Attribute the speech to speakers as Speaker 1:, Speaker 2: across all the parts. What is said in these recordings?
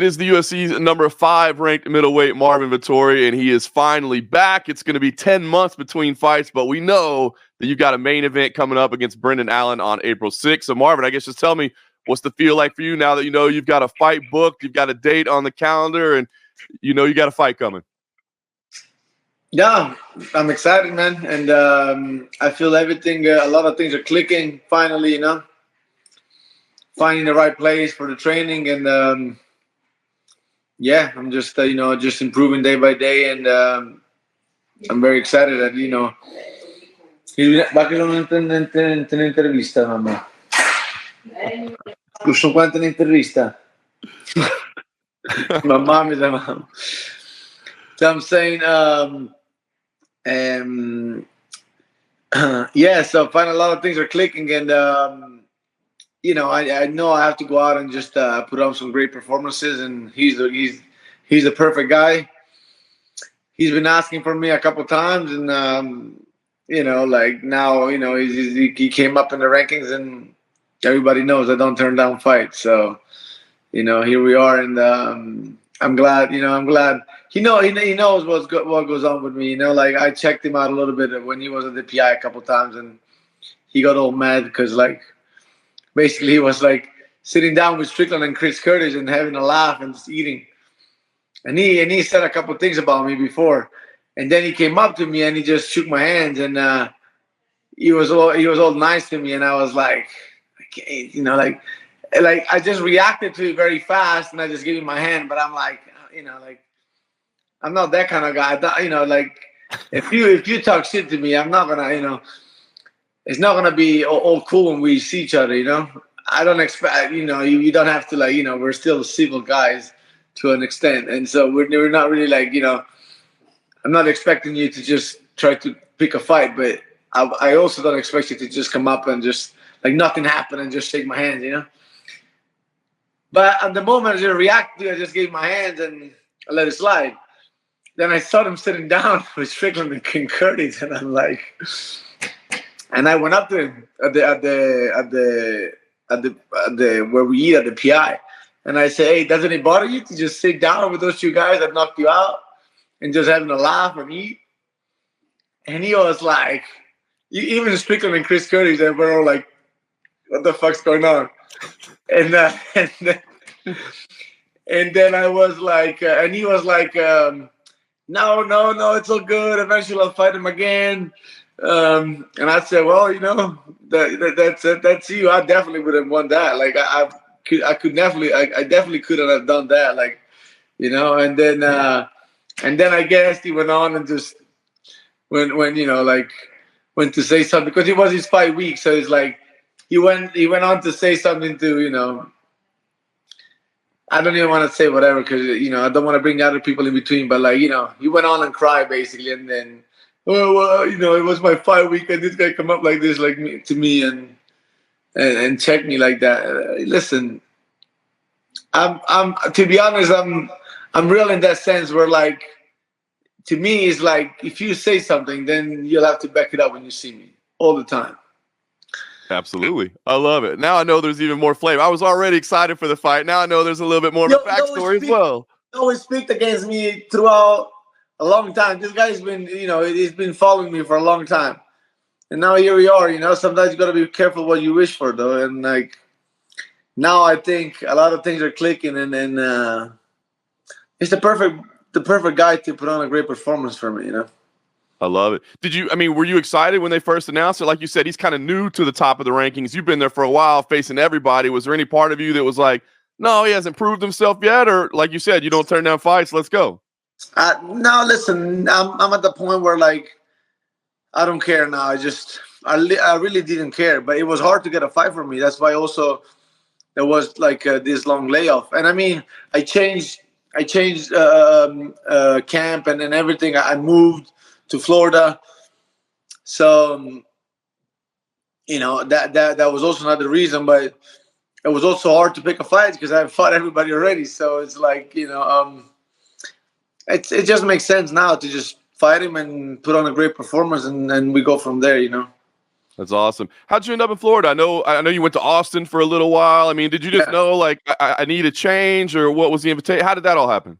Speaker 1: It is the UFC's number 5 ranked middleweight Marvin Vettori, and he is finally back. It's going to be 10 months between fights, but we know that you've got a main event coming up against Brendan Allen on April 6th. So, Marvin, I guess just tell me, what's the feel like for you now that you know you've got a fight booked, you've got a date on the calendar, and you know you got a fight coming?
Speaker 2: Yeah, I'm excited, man. And I feel everything, a lot of things are clicking finally, finding the right place for the training. And yeah, I'm just, just improving day by day. And I'm very excited that, Bakit lang ng intervista, mama? Gusto ko ng intervista. My mom is a mom. So I'm saying, yeah, so I find a lot of things are clicking. And, I know I have to go out and just put on some great performances. And he's the perfect guy. He's been asking for me a couple times. And, now, he came up in the rankings, and everybody knows I don't turn down fights. So, here we are, and I'm glad. I'm glad he knows what goes on with me. I checked him out a little bit when he was at the PI a couple times, and he got all mad because basically he was sitting down with Strickland and Chris Curtis and having a laugh and just eating. And he said a couple things about me before, and then he came up to me and he just shook my hands, and he was all nice to me, and I was like, I just reacted to it very fast, and I just gave him my hand. But I'm I'm not that kind of guy. If you talk shit to me, I'm not gonna, it's not gonna be all cool when we see each other. I don't expect, you don't have to we're still civil guys to an extent, and so we're not really I'm not expecting you to just try to pick a fight, but I also don't expect you to just come up and just nothing happened and just shake my hand, But at the moment I just reacted to it, I just gave my hands and I let it slide. Then I saw him sitting down with Strickland and King Curtis, and I'm like, and I went up to him at the where we eat at the PI, and I said, "Hey, doesn't it bother you to just sit down with those two guys that knocked you out and just having a laugh and eat?" And he was like, even Strickland and Chris Curtis, they were all like, "What the fuck's going on?" And then I was like, and he was like, no, it's all good. Eventually I'll fight him again. And I said, well, that's you. I definitely would have won that. I definitely couldn't have done that. And then I guess he went on and just went to say something, because it was his fight week. So it's he went on to say something to, I don't even want to say whatever, because, I don't want to bring other people in between. But, he went on and cried, basically. And then, it was my fight week, and this guy come up like this, to me and check me like that. Listen, I'm to be honest, I'm real in that sense where, to me, it's if you say something, then you'll have to back it up when you see me all the time.
Speaker 1: Absolutely. I love it. Now I know there's even more flavor. I was already excited for the fight. Now I know there's a little bit more of a backstory as well.
Speaker 2: He always speak against me throughout a long time. This guy's been, he's been following me for a long time. And now here we are, sometimes you got to be careful what you wish for, though. And now I think a lot of things are clicking, and it's the perfect guy to put on a great performance for me,
Speaker 1: I love it. Were you excited when they first announced it? Like you said, he's kind of new to the top of the rankings. You've been there for a while facing everybody. Was there any part of you that was like, no, he hasn't proved himself yet? Or like you said, you don't turn down fights, let's go?
Speaker 2: No, listen, I'm at the point where I don't care now. I really didn't care, but it was hard to get a fight for me. That's why also there was this long layoff. And I changed camp and everything. I moved to Florida, so that was also another reason. But it was also hard to pick a fight because I fought everybody already. So it's it just makes sense now to just fight him and put on a great performance, and we go from there.
Speaker 1: That's awesome. How'd you end up in Florida? I know you went to Austin for a little while. I mean, did you just know like I need a change, or what was the invitation? How did that all happen?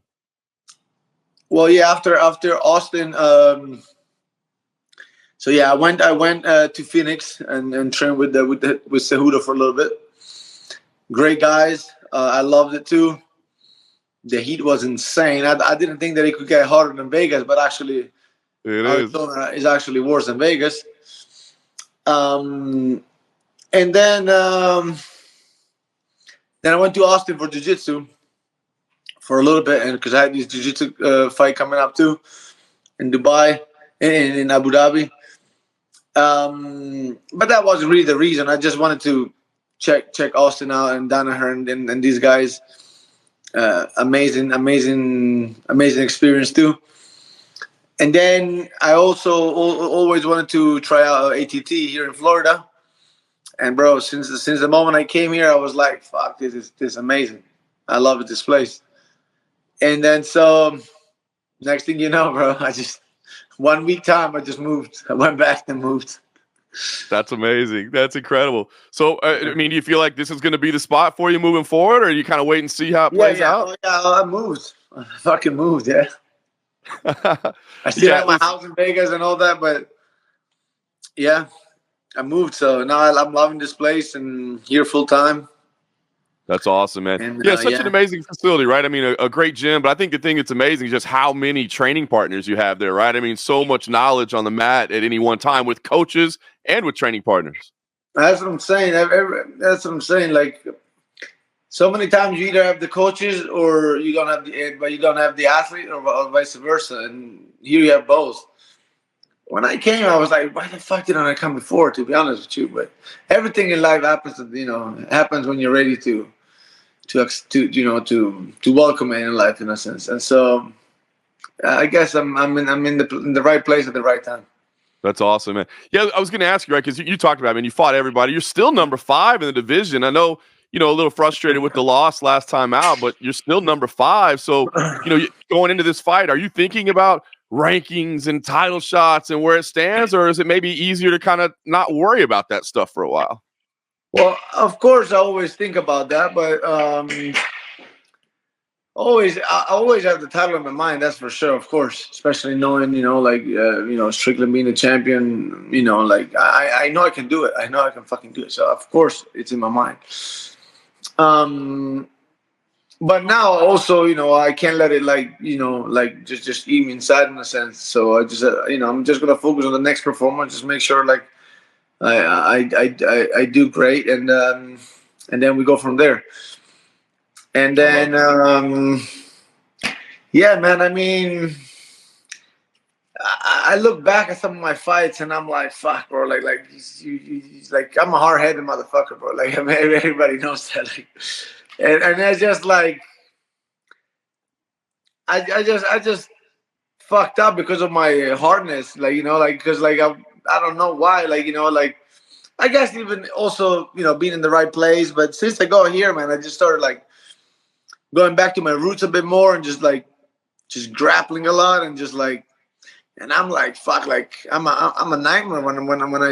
Speaker 2: Well, yeah, after Austin, so yeah, I went to Phoenix and trained with Cejudo for a little bit. Great guys. I loved it too. The heat was insane. I didn't think that it could get harder than Vegas, but actually, Arizona is actually worse than Vegas. And then I went to Austin for jiu-jitsu for a little bit, and because I had this jiu-jitsu fight coming up too in Dubai, in Abu Dhabi. But that wasn't really the reason. I just wanted to check Austin out and Danaher and these guys. Amazing experience too. And then I also always wanted to try out ATT here in Florida. And bro, since the moment I came here, I was like, "Fuck, this is amazing. I love this place." And then so, next thing you know, bro, 1 week time, I just moved. I went back and moved.
Speaker 1: That's amazing. That's incredible. So, I mean, do you feel like this is going to be the spot for you moving forward, or you kind of wait and see how it plays out?
Speaker 2: Oh, yeah, I moved. I fucking moved, yeah. I still have my house in Vegas and all that, but yeah, I moved. So now I'm loving this place and here full time.
Speaker 1: That's awesome, man. And, such an amazing facility, right? I mean, a great gym, but I think the thing that's amazing is just how many training partners you have there, right? I mean, so much knowledge on the mat at any one time with coaches and with training partners.
Speaker 2: That's what I'm saying. That's what I'm saying. Like, so many times you either have the coaches or you don't have the athlete, or vice versa. And here you have both. When I came, I was like, why the fuck didn't I come before, to be honest with you? But everything in life happens, happens when you're ready to welcome it in life, in a sense. And so I guess I'm in the right place at the right time.
Speaker 1: That's awesome, man. Yeah, I was going to ask you, right, because you talked about, I mean, you fought everybody. You're still number 5 in the division. I know, a little frustrated with the loss last time out, but you're still number 5. So, going into this fight, are you thinking about rankings and title shots and where it stands, or is it maybe easier to kind of not worry about that stuff for a while?
Speaker 2: Well, of course, I always think about that, but I always have the title in my mind. That's for sure, of course. Especially knowing, Strickland being the champion. Like I know I can do it. I know I can fucking do it. So of course, it's in my mind. But now also, I can't let it just eat me inside, in a sense. So I just, I'm just gonna focus on the next performance. Just make sure like I do great, and then we go from there. And then yeah, man. I mean, I look back at some of my fights and I'm like, fuck, bro. Like I'm a hard-headed motherfucker, bro. Like, I mean, everybody knows that. Like, and it's just like, I just fucked up because of my hardness. Like, because I don't know why. Like, I guess even also, being in the right place. But since I got here, man, I just started like going back to my roots a bit more and just grappling a lot and just like. And I'm like, fuck, like I'm a nightmare when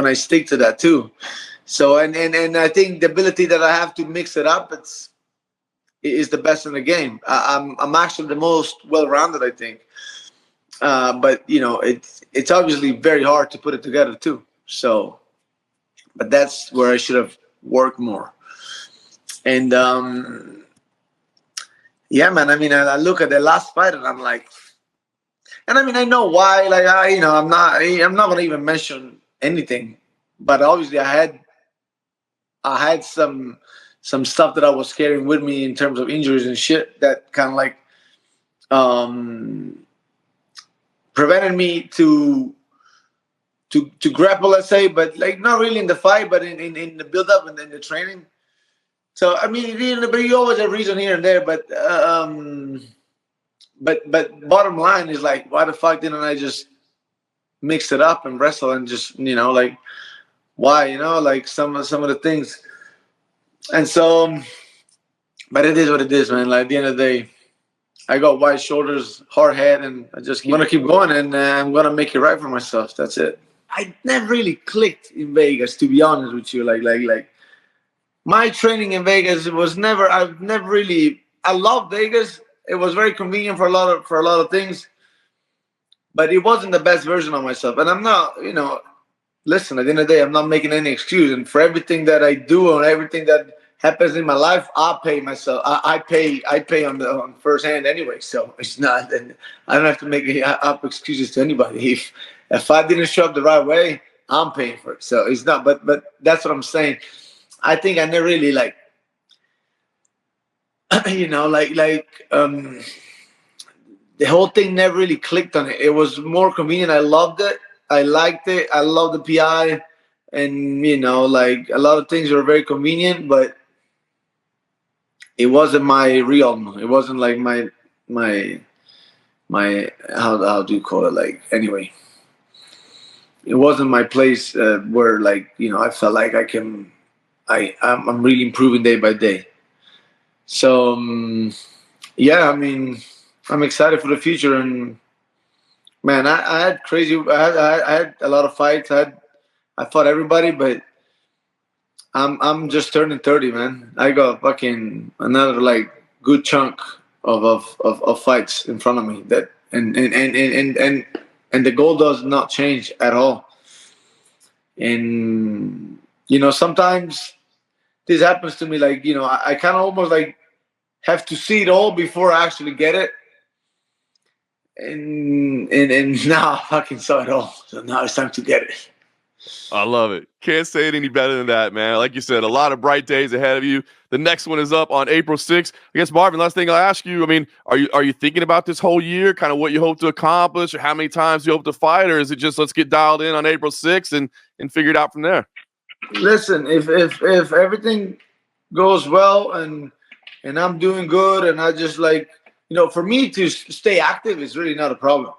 Speaker 2: I stick to that too. So and I think the ability that I have to mix it up is the best in the game. I'm actually the most well-rounded, I think. But it's obviously very hard to put it together too. So, but that's where I should have worked more. And yeah, man. I mean, I look at the last fight and I'm like. And I mean, I know why. Like I'm not gonna even mention anything, but obviously I had some stuff that I was carrying with me in terms of injuries and shit that kind of like prevented me to grapple, let's say, but like not really in the fight, but in the build up and in the training. So I mean, but you always have reason here and there, but. But bottom line is like, why the fuck didn't I just mix it up and wrestle and just like why like some of the things, and so, but it is what it is, man. Like at the end of the day, I got wide shoulders, hard head, and I just gonna keep going, and I'm gonna make it right for myself. That's it. I never really clicked in Vegas, to be honest with you. Like my training in Vegas was never. I've never really. I love Vegas. It was very convenient for a lot of things, but it wasn't the best version of myself. And I'm not, listen. At the end of the day, I'm not making any excuse. And for everything that I do and everything that happens in my life, I pay myself. I pay on first hand anyway. So it's not. And I don't have to make up excuses to anybody. If I didn't show up the right way, I'm paying for it. So it's not. But that's what I'm saying. I think I never really like. The whole thing never really clicked on it. It was more convenient. I loved it. I liked it. I love the PI, and like a lot of things were very convenient, but it wasn't my realm. It wasn't like my how do you call it? Like, anyway, it wasn't my place where, like, I felt like I'm really improving day by day. So yeah, I mean, I'm excited for the future, and man, I had a lot of fights. I fought everybody, but I'm just turning 30, man. I got fucking another like good chunk of fights in front of me. That and the goal does not change at all. And sometimes this happens to me. Like, I kind of almost like have to see it all before I actually get it. And now I fucking saw it all. So now it's time to get it.
Speaker 1: I love it. Can't say it any better than that, man. Like you said, a lot of bright days ahead of you. The next one is up on April 6th. I guess, Marvin, last thing I'll ask you, I mean, are you thinking about this whole year, kind of what you hope to accomplish, or how many times you hope to fight, or is it just let's get dialed in on April 6th and figure it out from there?
Speaker 2: Listen, if everything goes well and I'm doing good, and I just like, for me to stay active is really not a problem.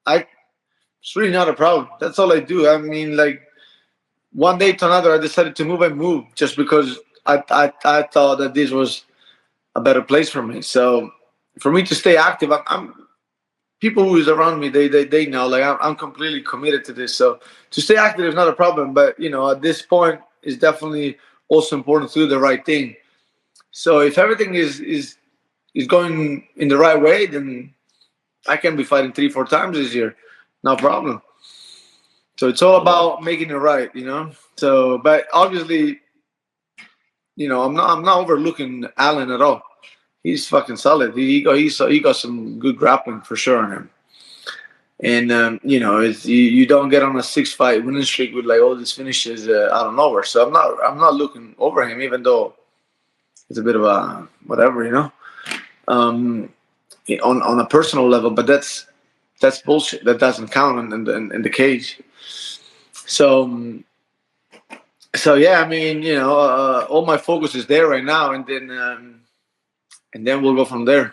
Speaker 2: It's really not a problem. That's all I do. I mean, like, one day to another, I decided to move just because I thought that this was a better place for me. So for me to stay active, I'm people who is around me, they know, like, I'm completely committed to this. So to stay active is not a problem. But at this point, it's definitely also important to do the right thing. So if everything is going in the right way, then I can be fighting 3-4 times this year, no problem. So it's all about making it right, So, but obviously, I'm not overlooking Allen at all. He's fucking solid. He got some good grappling for sure on him. And it's, you don't get on a 6-fight winning streak with like all these finishes out of nowhere. So I'm not looking over him, even though it's a bit of a whatever, on a personal level. But that's bullshit. That doesn't count in the cage. So yeah, I mean, all my focus is there right now, and then we'll go from there.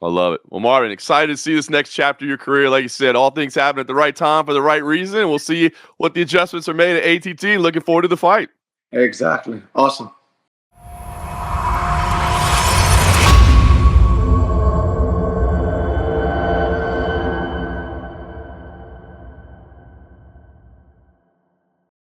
Speaker 1: I love it. Well, Marvin, excited to see this next chapter of your career. Like you said, all things happen at the right time for the right reason. We'll see what the adjustments are made at ATT. Looking forward to the fight.
Speaker 2: Exactly. Awesome.